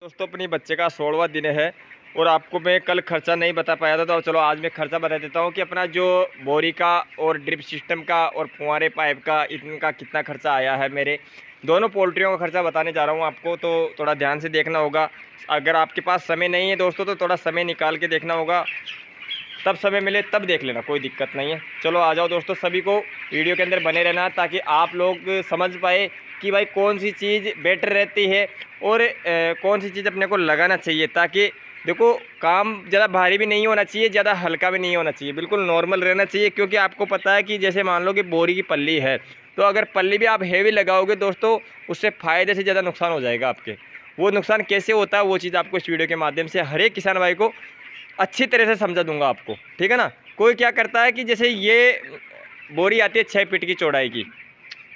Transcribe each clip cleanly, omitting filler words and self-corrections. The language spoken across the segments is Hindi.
दोस्तों अपनी बच्चे का 16वां दिन है और आपको मैं कल खर्चा नहीं बता पाया था, तो चलो आज मैं खर्चा बता देता हूँ कि अपना जो बोरी का और ड्रिप सिस्टम का और फुहारे पाइप का इनका कितना खर्चा आया है। मेरे दोनों पोल्ट्रियों का खर्चा बताने जा रहा हूँ आपको, तो थोड़ा ध्यान से देखना होगा। अगर आपके पास समय नहीं है दोस्तों तो थोड़ा समय निकाल के देखना होगा, तब समय मिले तब देख लेना, कोई दिक्कत नहीं है। चलो आ जाओ दोस्तों, सभी को वीडियो के अंदर बने रहना ताकि आप लोग समझ पाए कि भाई कौन सी चीज़ बेटर रहती है और कौन सी चीज़ अपने को लगाना चाहिए। ताकि देखो, काम ज़्यादा भारी भी नहीं होना चाहिए, ज़्यादा हल्का भी नहीं होना चाहिए, बिल्कुल नॉर्मल रहना चाहिए। क्योंकि आपको पता है कि जैसे मान लो कि बोरी की पल्ली है, तो अगर पल्ली भी आप हेवी लगाओगे दोस्तों, उससे फ़ायदे से ज़्यादा नुकसान हो जाएगा आपके। वो नुकसान कैसे होता है वो चीज़ आपको इस वीडियो के माध्यम से हर एक किसान भाई को अच्छी तरह से समझा दूंगा आपको, ठीक है ना। कोई क्या करता है कि जैसे ये बोरी आती है 6 फीट की चौड़ाई की,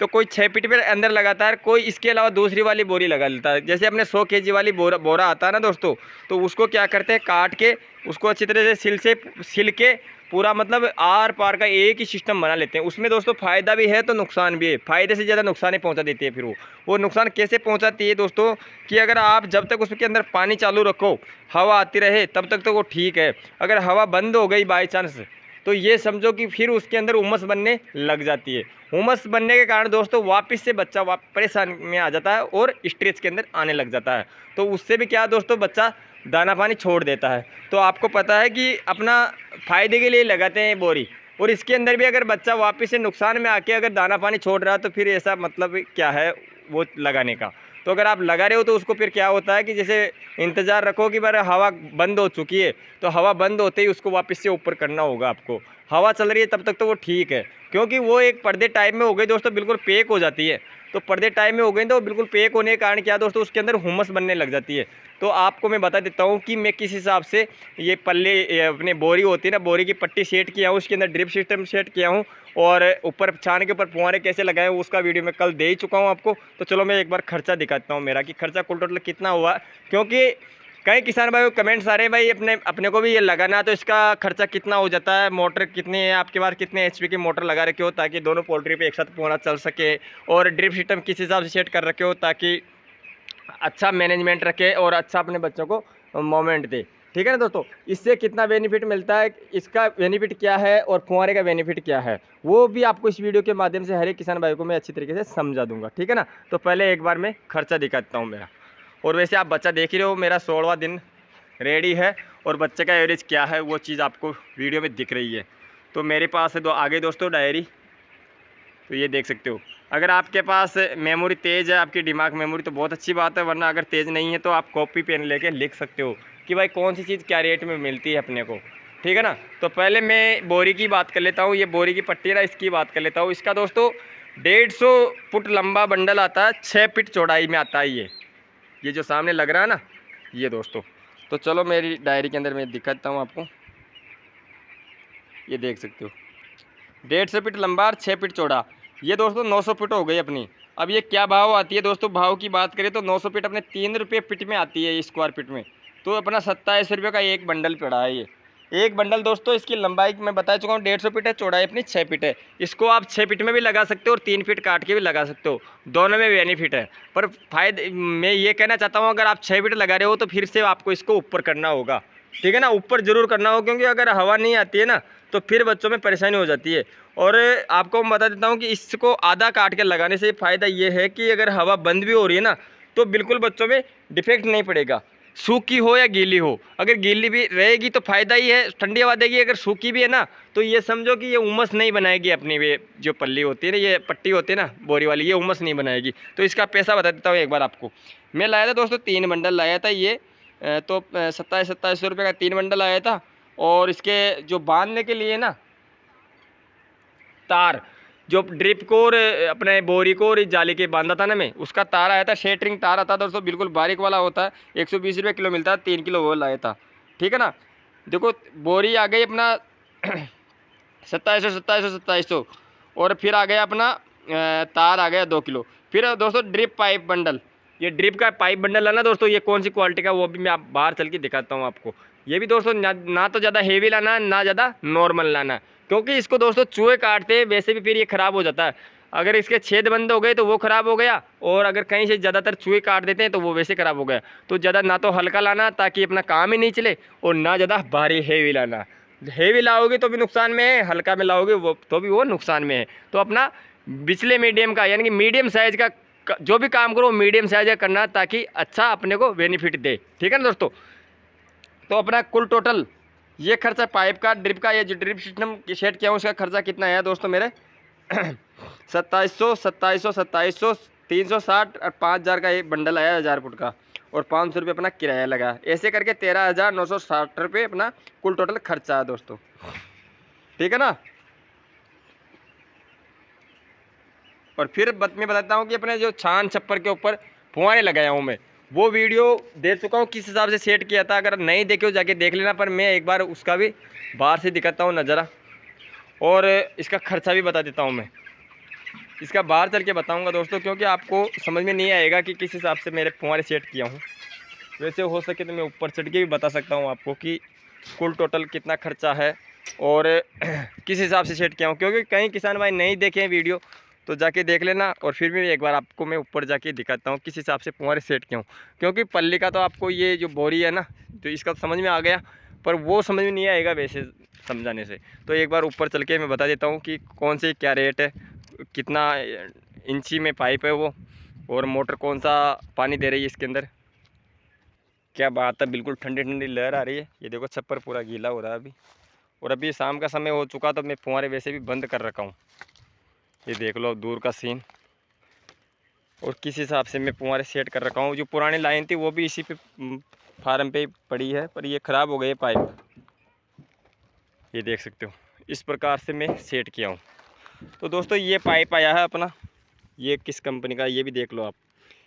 तो कोई 6 फीट पे अंदर लगाता है, कोई इसके अलावा दूसरी वाली बोरी लगा लेता है। जैसे अपने 100 केजी वाली बोरा आता है ना दोस्तों, तो उसको क्या करते हैं, काट के उसको अच्छी तरह से सिल के पूरा मतलब आर पार का एक ही सिस्टम बना लेते हैं। उसमें दोस्तों फ़ायदा भी है तो नुकसान भी है, फ़ायदे से ज़्यादा नुकसान ही पहुंचा देती है। फिर वो नुकसान कैसे पहुंचाती है दोस्तों, कि अगर आप जब तक उसके अंदर पानी चालू रखो, हवा आती रहे, तब तक तो वो ठीक है। अगर हवा बंद हो गई बाई चांस, तो ये समझो कि फिर उसके अंदर उमस बनने लग जाती है। उमस बनने के कारण दोस्तों वापस से बच्चा परेशान में आ जाता है और स्ट्रेस के अंदर आने लग जाता है। तो उससे भी क्या दोस्तों, बच्चा दाना पानी छोड़ देता है। तो आपको पता है कि अपना फ़ायदे के लिए लगाते हैं बोरी, और इसके अंदर भी अगर बच्चा वापस से नुकसान में आके अगर दाना पानी छोड़ रहा है, तो फिर ऐसा मतलब क्या है वो लगाने का। तो अगर आप लगा रहे हो तो उसको फिर क्या होता है कि जैसे इंतज़ार रखो कि बार हवा बंद हो चुकी है, तो हवा बंद होते ही उसको वापस से ऊपर करना होगा आपको। हवा चल रही है तब तक तो वो ठीक है, क्योंकि वो एक पर्दे टाइप में हो गई दोस्तों, बिल्कुल पैक हो जाती है। तो पर्दे टाइप में हो गई तो बिल्कुल पैक होने के कारण क्या दोस्तों, उसके अंदर हुमस बनने लग जाती है। तो आपको मैं बता देता हूँ कि मैं किस हिसाब से ये पल्ले अपने बोरी होती है ना, बोरी की पट्टी सेट किया हूँ, उसके अंदर ड्रिप सिस्टम सेट किया हूँ, और ऊपर छान के ऊपर फुहारे कैसे लगाए हैं उसका वीडियो मैं कल दे ही चुका हूँ आपको। तो चलो मैं एक बार खर्चा दिखाता हूँ मेरा, कि खर्चा कुल टोटल कितना हुआ। क्योंकि कई किसान भाई कमेंट्स आ रहे हैं, भाई अपने को भी ये लगाना है, तो इसका खर्चा कितना हो जाता है, मोटर कितनी है आपके पास, कितने एचपी की मोटर लगा रखे हो ताकि दोनों पोल्ट्री पे एक साथ फुहारा चल सके, और ड्रिप सिस्टम किस हिसाब से सेट कर रखे हो ताकि अच्छा मैनेजमेंट रखे और अच्छा अपने बच्चों को मोमेंट दे। ठीक है ना दोस्तों, इससे कितना बेनिफिट मिलता है, इसका बेनिफिट क्या है और फुहारे का बेनिफिट क्या है, वो भी आपको इस वीडियो के माध्यम से हर एक किसान भाई को मैं अच्छी तरीके से समझा दूंगा। ठीक है ना, तो पहले एक बार मैं खर्चा दिखाता हूँ मेरा। और वैसे आप बच्चा देख ही रहे हो, मेरा 16वां दिन रेडी है, और बच्चे का एवरेज क्या है वो चीज़ आपको वीडियो में दिख रही है। तो मेरे पास है आगे दोस्तों डायरी, तो ये देख सकते हो। अगर आपके पास मेमोरी तेज़ है, आपकी दिमाग मेमोरी, तो बहुत अच्छी बात है, वरना अगर तेज़ नहीं है तो आप कॉपी पेन लेके लिख सकते हो कि भाई कौन सी चीज़ क्या रेट में मिलती है अपने को। ठीक है ना, तो पहले मैं बोरी की बात कर लेता हूँ, ये बोरी की पट्टी ना, इसकी बात कर लेता हूँ। इसका दोस्तों 150 फुट लंबा बंडल आता है, 6 फीट चौड़ाई में आता है ये जो सामने लग रहा है ना, ये दोस्तों। तो चलो मेरी डायरी के अंदर मैं दिखाता हूँ आपको, ये देख सकते हो 150 फीट लंबा और 6 फीट चौड़ा। ये दोस्तों 900 फीट हो गई अपनी। अब ये क्या भाव आती है दोस्तों, भाव की बात करें तो 900 फीट अपने 3 रुपये फीट में आती है स्क्वायर फीट में। तो अपना 27 रुपये का एक बंडल पड़ा है ये। एक बंडल दोस्तों, इसकी लंबाई मैं बता चुका हूँ 150 फीट है, चौड़ाई अपनी 6 फीट है। इसको आप 6 फीट में भी लगा सकते हो और 3 फीट काट के भी लगा सकते हो, दोनों में बेनिफिट है। पर फायदे मैं ये कहना चाहता हूँ, अगर आप 6 फीट लगा रहे हो तो फिर से आपको इसको ऊपर करना होगा। ठीक है ना, ऊपर ज़रूर करना हो, क्योंकि अगर हवा नहीं आती है ना तो फिर बच्चों में परेशानी हो जाती है। और आपको मैं बता देता हूँ कि इसको आधा काट के लगाने से फ़ायदा ये है कि अगर हवा बंद भी हो रही है ना, तो बिल्कुल बच्चों में डिफेक्ट नहीं पड़ेगा, सूखी हो या गीली हो। अगर गीली भी रहेगी तो फ़ायदा ही है, ठंडी हवा देगी। अगर सूखी भी है ना, तो ये समझो कि ये उमस नहीं बनाएगी अपनी, ये जो पल्ली होती है ना, ये पट्टी होती है ना बोरी वाली, ये उमस नहीं बनाएगी। तो इसका पैसा बता देता हूँ एक बार आपको। मैं लाया था दोस्तों 3 बंडल लाया था ये, तो 2700 रुपये का 3 बंडल आया था। और इसके जो बांधने के लिए ना तार, जो ड्रिप को और अपने बोरी को और जाली के बांधा था ना मैं, उसका तार आया था, शेटरिंग तार आता था दोस्तों, बिल्कुल बारीक वाला होता है, 120 रुपये किलो मिलता है, 3 किलो वो लाया था। ठीक है ना, देखो बोरी आ गई अपना 2700 और फिर आ गया अपना तार आ गया 2 किलो। फिर दोस्तों ड्रिप पाइप बंडल, ये ड्रिप का पाइप बंडल है ना दोस्तों, ये कौन सी क्वालिटी का वो भी मैं आप बाहर चल के दिखाता हूँ आपको। ये भी दोस्तों ना तो ज़्यादा हेवी लाना है, ना ज़्यादा नॉर्मल लाना है, क्योंकि इसको दोस्तों चूहे काटते हैं, वैसे भी फिर ये ख़राब हो जाता है। अगर इसके छेद बंद हो गए तो वो ख़राब हो गया, और अगर कहीं से ज़्यादातर चूहे काट देते हैं तो वो वैसे ख़राब हो गया। तो ज़्यादा ना तो हल्का लाना ताकि अपना काम ही नहीं चले, और ना ज़्यादा भारी हेवी लाना। हेवी लाओगे तो भी नुकसान में है, हल्का में लाओगे वो तो भी वो नुकसान में है। तो अपना बिचले मीडियम का यानी कि मीडियम साइज़ का जो भी काम करो मीडियम साइज का करना, ताकि अच्छा अपने को बेनिफिट दे। ठीक है ना दोस्तों। तो अपना कुल टोटल ये खर्चा पाइप का, ड्रिप का, ये जो ड्रिप सिस्टम सेट किया हूँ उसका खर्चा कितना है दोस्तों मेरे 2700 360 और 5000 का एक बंडल आया 1000 फुट का, और 500 रुपये अपना किराया लगा। ऐसे करके 13,960 रुपये अपना कुल टोटल खर्चा है दोस्तों। ठीक है ना। और फिर मैं बताता हूँ कि अपने जो छान छप्पर के ऊपर फुहारे लगाया हूँ मैं, वो वीडियो दे चुका हूँ किस हिसाब से सेट किया था। अगर नहीं देखे हो जाके देख लेना, पर मैं एक बार उसका भी बाहर से दिखाता हूँ नज़ारा, और इसका खर्चा भी बता देता हूँ। मैं इसका बाहर चल के बताऊँगा दोस्तों, क्योंकि आपको समझ में नहीं आएगा कि किस हिसाब से मेरे फुहारे सेट किया हूँ। वैसे हो सके तो मैं ऊपर चढ़ के भी बता सकता हूँ आपको कि कुल टोटल कितना खर्चा है और किस हिसाब से सेट किया हूँ, क्योंकि कई किसान भाई नहीं देखे हैं वीडियो, तो जाके देख लेना। और फिर भी एक बार आपको मैं ऊपर जाके दिखाता हूँ किस हिसाब से फुहारे सेट किया हूँ। क्योंकि पल्ली का तो आपको ये जो बोरी है ना, तो इसका तो समझ में आ गया, पर वो समझ में नहीं आएगा वैसे समझाने से। तो एक बार ऊपर चल के मैं बता देता हूँ कि कौन से क्या रेट है, कितना इंची में पाइप है वो, और मोटर कौन सा पानी दे रही है इसके अंदर। क्या बात है, बिल्कुल ठंडी ठंडी लहर आ रही है। ये देखो छप्पर पूरा गीला हो रहा है अभी, और अभी शाम का समय हो चुका, तो मैं फुहारे वैसे भी बंद कर रखा हूँ। ये देख लो दूर का सीन, और किस हिसाब से मैं फुहारे सेट कर रखा हूँ। जो पुरानी लाइन थी वो भी इसी पे फार्म पे पड़ी है, पर ये ख़राब हो गई है पाइप। ये देख सकते हो, इस प्रकार से मैं सेट किया हूँ। तो दोस्तों ये पाइप आया है अपना, ये किस कंपनी का ये भी देख लो आप।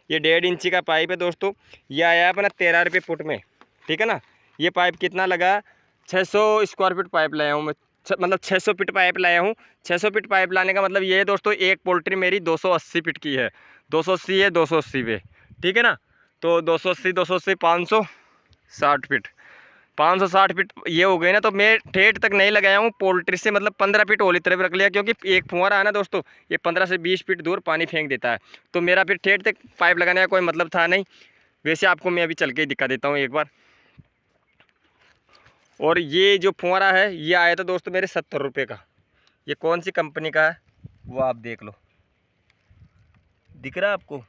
ये 1.5 इंची का पाइप है दोस्तों। ये आया है अपना 13 रुपये फुट में। ठीक है ना। ये पाइप कितना लगा, 600 स्क्वायर फीट पाइप लाया हूँ मैं, मतलब 600 फीट पाइप लाया हूँ। 600 फीट पाइप लाने का मतलब ये है दोस्तों, एक पोल्ट्री मेरी 280 फीट की है, 280 है 280 पे। ठीक है ना। तो 280 560 फीट, 560 फीट ये हो गए ना। तो मैं ठेठ तक नहीं लगाया हूँ पोल्ट्री से, मतलब 15 फीट होली तरफ रख लिया, क्योंकि एक फुहारा है ना दोस्तों, ये 15 से 20 फीट दूर पानी फेंक देता है। तो मेरा फिर ठेठ तक पाइप लगाने का कोई मतलब था नहीं। वैसे आपको मैं अभी चल के दिखा देता हूँ एक बार। और ये जो फुहारा है ये आया था दोस्तों मेरे 70 रुपये का। ये कौन सी कंपनी का है वो आप देख लो, दिख रहा है आपको।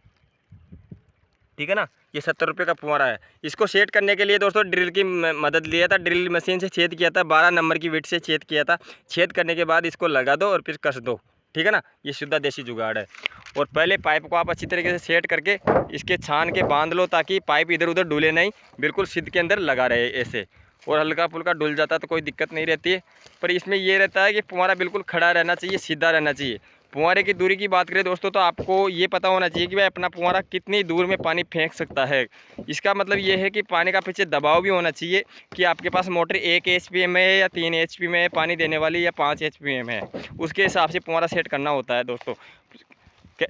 ठीक है ना। ये 70 रुपये का फुहारा है। इसको सेट करने के लिए दोस्तों ड्रिल की मदद लिया था, ड्रिल मशीन से छेद किया था, 12 नंबर की विड से छेद किया था। छेद करने के बाद इसको लगा दो और फिर कस दो। ठीक है ना। ये शुद्ध देसी जुगाड़ है। और पहले पाइप को आप अच्छी तरीके से सेट करके इसके छान के बांध लो, ताकि पाइप इधर उधर डुले नहीं, बिल्कुल सिद्ध के अंदर लगा रहे ऐसे। और हल्का फुल्का डुल जाता तो कोई दिक्कत नहीं रहती है, पर इसमें ये रहता है कि फुहारा बिल्कुल खड़ा रहना चाहिए, सीधा रहना चाहिए। फुहारे की दूरी की बात करें दोस्तों, तो आपको ये पता होना चाहिए कि भाई अपना फुहारा कितनी दूर में पानी फेंक सकता है। इसका मतलब ये है कि पानी का पीछे दबाव भी होना चाहिए, कि आपके पास मोटर 1 HP में है या 3 HP में है पानी देने वाली, या 5 HP में है, उसके हिसाब से फुहारा सेट करना होता है दोस्तों।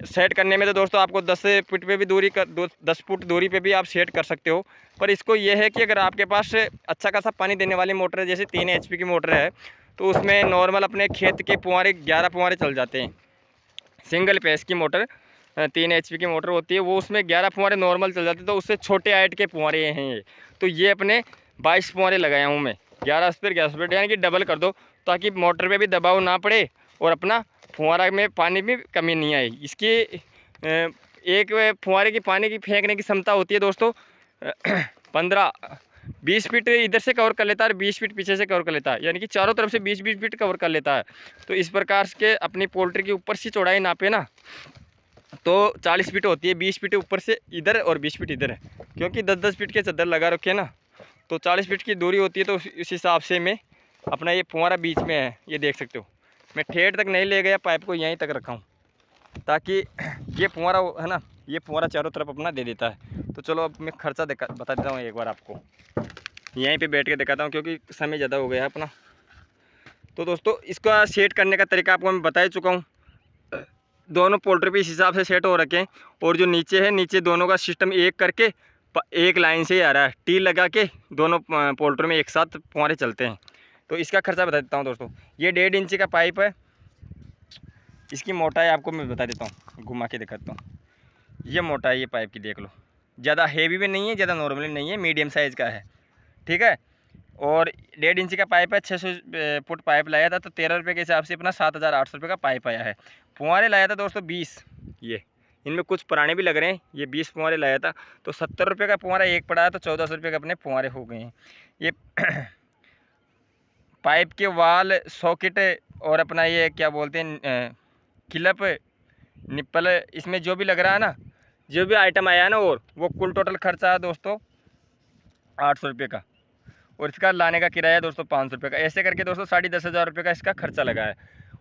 सेट करने में तो दोस्तों आपको 10 फुट पे भी 10 फुट दूरी पे भी आप सेट कर सकते हो। पर इसको ये है कि अगर आपके पास अच्छा खासा पानी देने वाली मोटर है, जैसे 3 HP की मोटर है, तो उसमें नॉर्मल अपने खेत के फुहारे 11 फुहारे चल जाते हैं। सिंगल फेस की मोटर 3 HP की मोटर होती है, वो उसमें 11 फुहारे नॉर्मल चल जाते हैं। तो उससे छोटे हाइट के फुहारे हैं ये। तो ये अपने 22 फुहारे लगाया हूँ मैं, 11 स्पीड 11 स्पीड, यानी कि डबल कर दो, ताकि मोटर पे भी दबाव ना पड़े और अपना फुहारा में पानी भी कमी नहीं आए। इसकी एक फुहारे की पानी की फेंकने की क्षमता होती है दोस्तों 15-20 फीट इधर से कवर कर लेता है और 20 फीट पीछे से कवर कर लेता है, यानी कि चारों तरफ से 20-20 फीट कवर कर लेता है। तो इस प्रकार के अपनी पोल्ट्री की ऊपर से चौड़ाई नापे ना, तो 40 फीट होती है, 20 फीट ऊपर से इधर और 20 फीट इधर है, क्योंकि 10-10 फीट के चादर लगा रखे हैं ना, तो 40 फीट की दूरी होती है। तो उस हिसाब से मैं अपना ये फुहारा बीच में है, ये देख सकते हो। मैं ठेठ तक नहीं ले गया, पाइप को यहीं तक रखा हूँ, ताकि ये फुहारा है ना, ये फुहारा चारों तरफ अपना दे देता है। तो चलो अब मैं खर्चा बता देता हूँ एक बार आपको, यहीं पे बैठ के दिखाता हूँ, क्योंकि समय ज़्यादा हो गया है अपना। तो दोस्तों इसका सेट करने का तरीका आपको मैं बता ही चुका हूँ। दोनों पोल्ट्री भी इस हिसाब से सेट हो रखे हैं, और जो नीचे है, नीचे दोनों का सिस्टम एक करके एक लाइन से ही आ रहा है, टी लगा के दोनों पोल्ट्री में एक साथ फुहारे चलते हैं। तो इसका खर्चा बता देता हूँ दोस्तों। ये 1.5 इंची का पाइप है, इसकी मोटाई आपको मैं बता देता हूँ, घुमा के दिखाता हूँ। ये मोटाई ये पाइप की देख लो, ज़्यादा हेवी भी नहीं है, ज़्यादा नॉर्मली नहीं है, मीडियम साइज़ का है, ठीक है। और 1.5 इंच का पाइप है, 600 फुट पाइप लाया था, तो 13 रुपये के हिसाब से अपना 7,800 रुपये का पाइप आया है। फुहारे लाया था दोस्तों 20, ये इनमें कुछ पुराने भी लग रहे हैं, ये 20 फुहारे लाया था, तो 70 रुपये का फुहारा एक पड़ा है, तो 1400 रुपये के अपने फुहारे हो गए हैं। ये पाइप के वाल, सॉकेट और अपना ये क्या बोलते हैं क्लिप, निप्पल, इसमें जो भी लग रहा है ना, जो भी आइटम आया है ना, और वो कुल टोटल खर्चा है दोस्तों 800 रुपये का। और इसका लाने का किराया दोस्तों 500 रुपये का। ऐसे करके दोस्तों 10,500 रुपये का इसका खर्चा लगा है।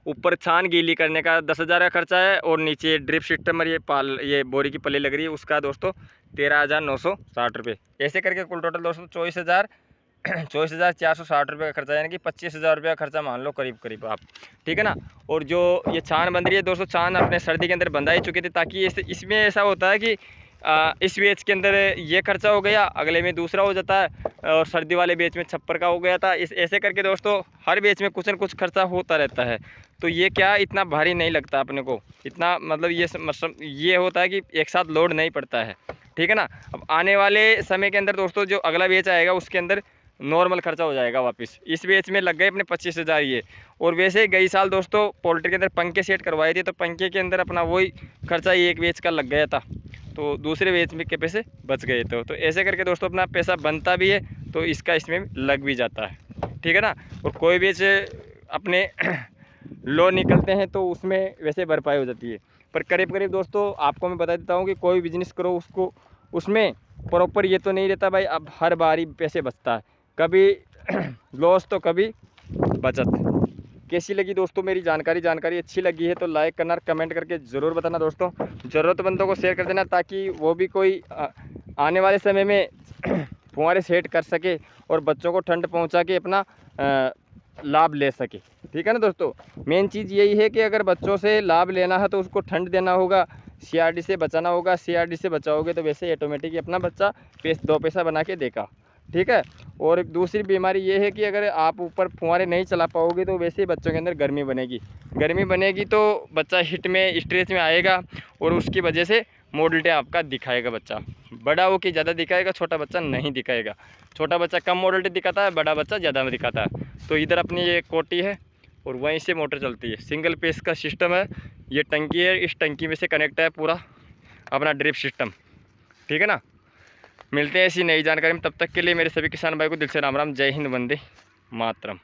ऊपर छान गीली करने का 10,000 का खर्चा है, और नीचे ड्रिप सिस्टम और ये बोरी की पल्ली लग रही है, उसका दोस्तों 13,960 रुपये। ऐसे करके कुल टोटल दोस्तों 24,460 रुपये का खर्चा, यानी कि 25,000 रुपये का खर्चा मान लो करीब करीब आप, ठीक है ना। और जो ये छान बन रही है दोस्तों, छान अपने सर्दी के अंदर बंधा ही चुके थे, ताकि इसमें ऐसा होता है कि इस बेच के अंदर ये खर्चा हो गया, अगले में दूसरा हो जाता है, और सर्दी वाले बेच में छप्पर का हो गया था। ऐसे करके दोस्तों हर बेच में कुछ न कुछ खर्चा होता रहता है। तो ये क्या इतना भारी नहीं लगता अपने को, इतना मतलब ये होता है कि एक साथ लोड नहीं पड़ता है, ठीक है ना। अब आने वाले समय के अंदर दोस्तों जो अगला बेच आएगा उसके अंदर नॉर्मल खर्चा हो जाएगा वापस। इस बेच में लग गए अपने 25,000 ये। और वैसे गई साल दोस्तों पोल्ट्री के अंदर पंखे सेट करवाए थे, तो पंखे के अंदर अपना वही खर्चा एक बेच का लग गया था, तो दूसरे बेच में के पैसे बच गए थे। तो ऐसे करके दोस्तों अपना पैसा बनता भी है, तो इसका इसमें लग भी जाता है, ठीक है ना। और कोई बेच अपने लो निकलते हैं तो उसमें वैसे भरपाई हो जाती है। पर करीब करीब दोस्तों आपको मैं बता देता हूँ कि कोई बिजनेस करो उसको, उसमें प्रॉपर ये तो नहीं रहता भाई अब हर बारी पैसे बचता है, कभी लॉस तो कभी बचत। कैसी लगी दोस्तों मेरी जानकारी अच्छी लगी है तो लाइक करना, कमेंट करके ज़रूर बताना दोस्तों। ज़रूरतमंदों को शेयर कर देना, ताकि वो भी कोई आने वाले समय में फुहारे सेट कर सके और बच्चों को ठंड पहुंचा के अपना लाभ ले सके, ठीक है ना दोस्तों। मेन चीज़ यही है कि अगर बच्चों से लाभ लेना है तो उसको ठंड देना होगा, CRD से बचाना होगा। CRD से बचाओगे तो वैसे ऑटोमेटिक अपना बच्चा 2 पैसा बना के देगा, ठीक है। और दूसरी बीमारी ये है कि अगर आप ऊपर फुहारे नहीं चला पाओगे तो वैसे ही बच्चों के अंदर गर्मी बनेगी तो बच्चा हिट में स्ट्रेस में आएगा, और उसकी वजह से मोडलिटी आपका दिखाएगा। बच्चा बड़ा हो के ज़्यादा दिखाएगा, छोटा बच्चा नहीं दिखाएगा। छोटा बच्चा कम मोडलिटी दिखाता है, बड़ा बच्चा ज़्यादा दिखाता है। तो इधर अपनी ये कोटी है और वहीं से मोटर चलती है, सिंगल पेस का सिस्टम है। ये टंकी है, इस टंकी में से कनेक्ट है पूरा अपना ड्रिप सिस्टम, ठीक है ना। मिलते हैं ऐसी नई जानकारी में, तब तक के लिए मेरे सभी किसान भाई को दिल से राम राम, जय हिंद, वंदे मातरम।